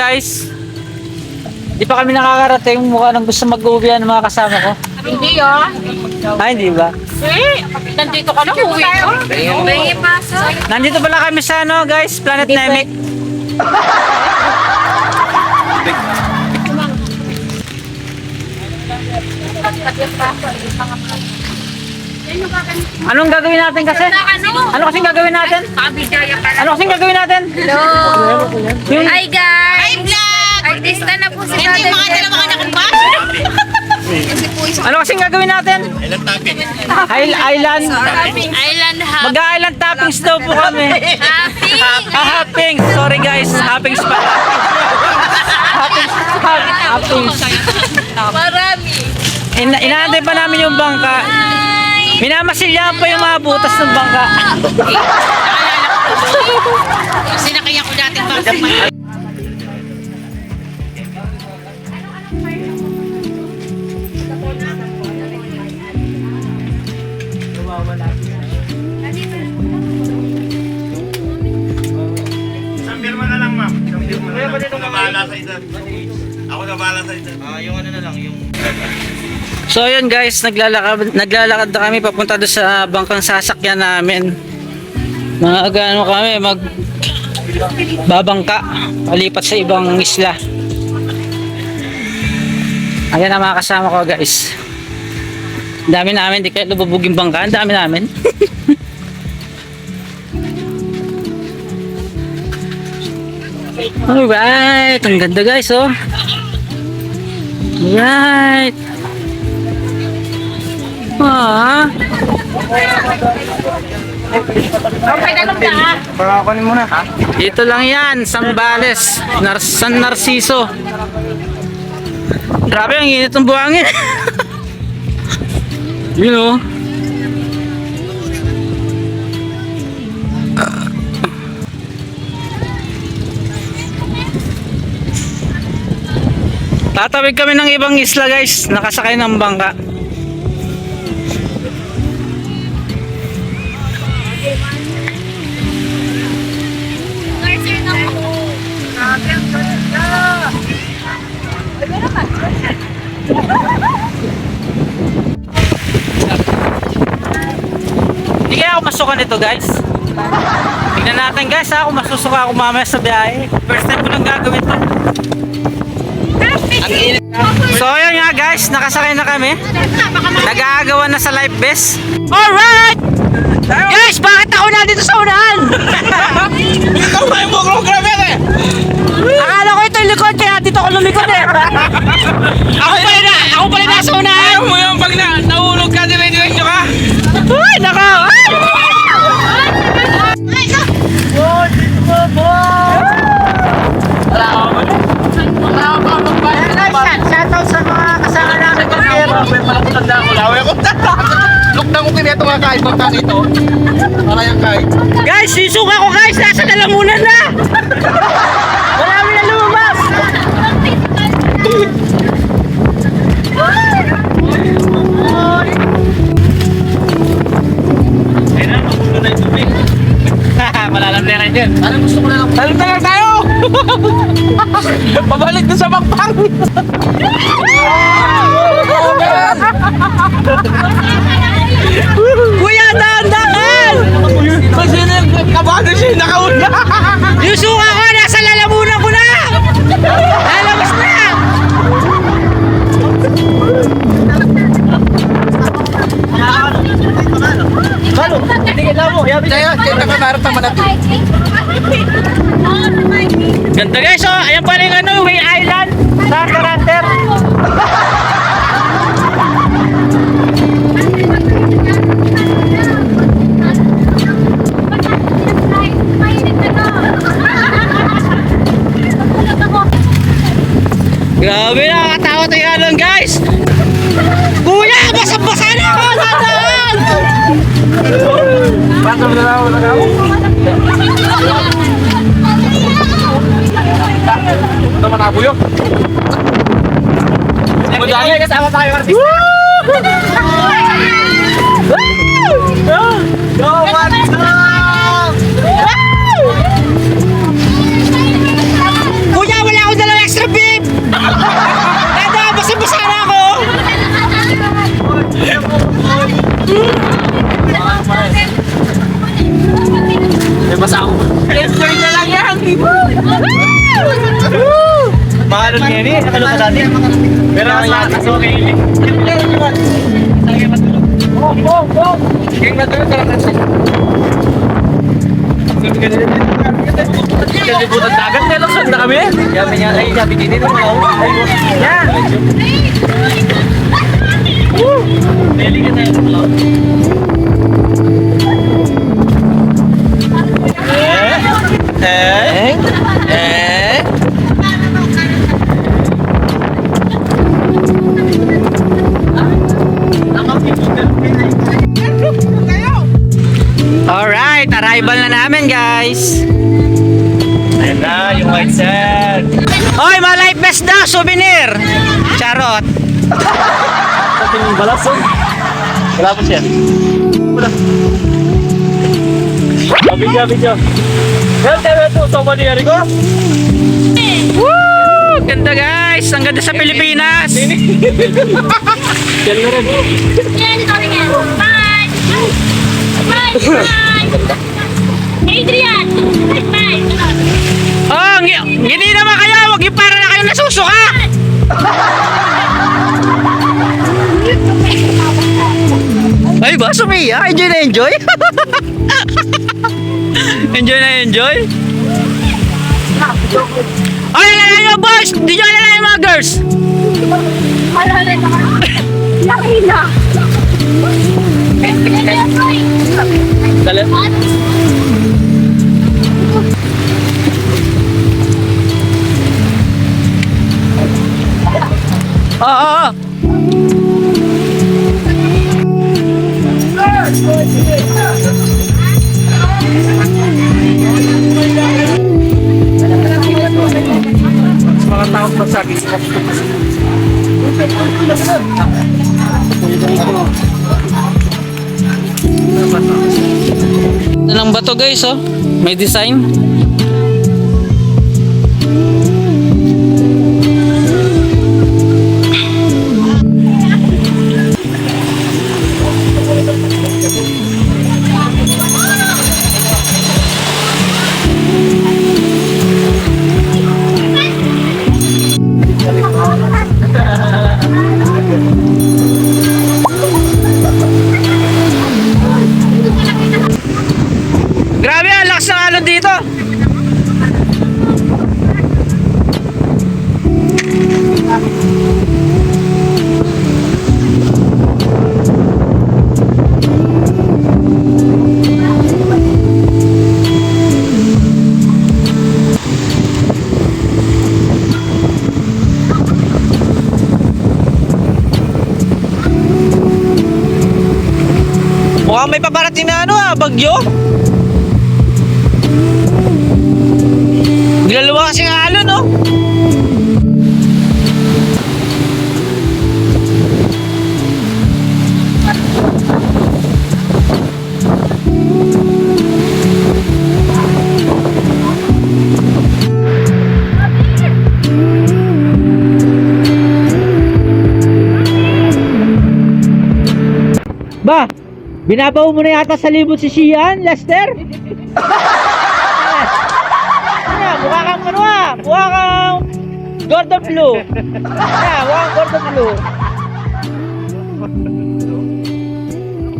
guys. Di pa kami nakakarating. Mukha nang gusto mag-uwi ng mga kasama ko. Hindi ah. Hindi ba? Nandito ka na, uwi ka. Nandito pala kami sa guys, Planet Namek. Anong gagawin natin kasi? Ano kasing gagawin natin? Ano kasing gagawin natin? Hello! Yung, Hi guys! Hi vlog! Artista na po si Brother Jeff. ano kasing gagawin natin? Island. Island Hub. Mag-island toppings daw po kami. Happy! Hoppings. Sorry guys, hoppings pala. Hoppings. Marami. Inaantay pa namin yung bangka. Minamasilyahan pa yung mga butas ng bangka. Sinakaya ko dati bang Sambirma na lang, ma'am. Sambirma na lang. Ako na bahala sa isa. Ako na bahala sa isa. Yung ano na lang, yung... So ayun guys, naglalakad na kami papunta doon sa bangkang sasakyan namin. Ano kami, babangka, palipat sa ibang isla. Ayan ang mga kasama ko guys. Ang dami namin, di kayo lububog yung bangka, ang dami namin. Alright, ang ganda guys oh. Alright. Ah. Pakakunin mo na. Dito lang yan, Sambales, San Narciso. Grabe, ang init ng buhangin. You know. Tatawid kami ng ibang isla guys, nakasakay ng bangka. Hindi kaya ako masukan ito guys. Tignan natin guys ha, kung masusuka ako mamaya sa biyahe. First time ko lang gagawin to. So ayun nga guys, nakasakay na kami. Nag-aagawan na sa life vest. Alright! Guys, bakit ako na dito sa unahan? Ikaw ba yung program eh? Akala ko ito yung likod, kaya dito ako lumikod eh. Ako pala nasa unahan. Ayaw mo yung pag nahulog ka, dire-diretso ka? Uy, naka! Ay! Shoutout sa mga kasama namin. Laway ko. Lockdown ko kaya itong mga kahit bangka ito. Para yung kahit. Guys, sisuka ko guys, nasa lalamunan na! Marami na lumabas! Malalamberan yun. Anong gusto ko na lang? Talong na lang tayo! Pabalik na sa bakbang! Kuya, dahan-dahan! Kasi kabado siya yung nakauna. Yung suka ko, nasa lalamunan ko na! Lalabas na! Malo, tingin lang mo. Kaya nakakarap naman natin. Ganda guys, oh! Ayan pala yung Way Island sa Caranter. Grabe, nakakatakot yung alon guys! Kuya, basang-basa na ako! Sandaan! Bato na lang ako nakaw. Ito matabo yun. Madali kasama tayo artista. Go, what's up? Kuya, wala akong May basa ako. Enjoy na lang yan. Mahalon nga ni, nakalo ka dati. Pero mas okay ni. King matulog ka lang. Kalibutan dagat na lang na kami. Sabi niya, ay sabi dito na ako. Yan. Beli ka na yung Alright, arrival na namin guys. Ayan na, yung white sand. Hoy, mga life vest daw, souvenir. Charot. Ating balas oh. Wala po siya. Wala. Video. Well, tayo po sa mga niyari ko. Woo! Ganda guys, ang ganda sa Pilipinas. Yan na rin. Bye! Bye! Bye! Adrian! Bye! Oh, hindi naman kayo, wag yung para na kayo nasusuka. Ay ba, Sophia? Enjoy na enjoy? Enjoy na enjoy? Ay, alala nyo boys! Hindi nyo alala yung mga girls! Laki na! Dali. Oo. Mga taong masagis. Lang ba to guys oh? May design. Grabe, ang lakas ng alon dito. Mukhang may paparating na bagyo. Bigla kasi ng alon, no? Ba, binabaw mo na yata sa libot si Sian, Lester? Mukha kang ano mukha kang Gordon Blue. Mukha kang Gordon Blue.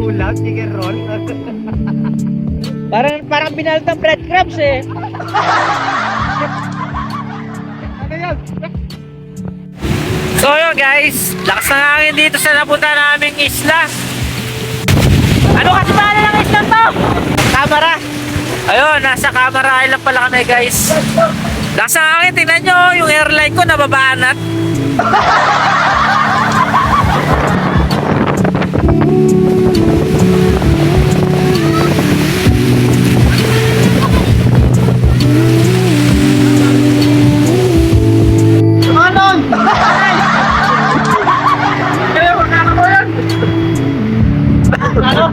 Ulam, chicken roll. Parang binaltang breadcrumbs eh. Ano yan? So yun guys, lakas ng hangin dito sa napunta naming isla. Ano kasi pangalan ng isla to? Camara. Ayun, nasa Camara Island pala kami guys. Lakas ng hangin, tingnan nyo, yung airline ko nababanat. Ano?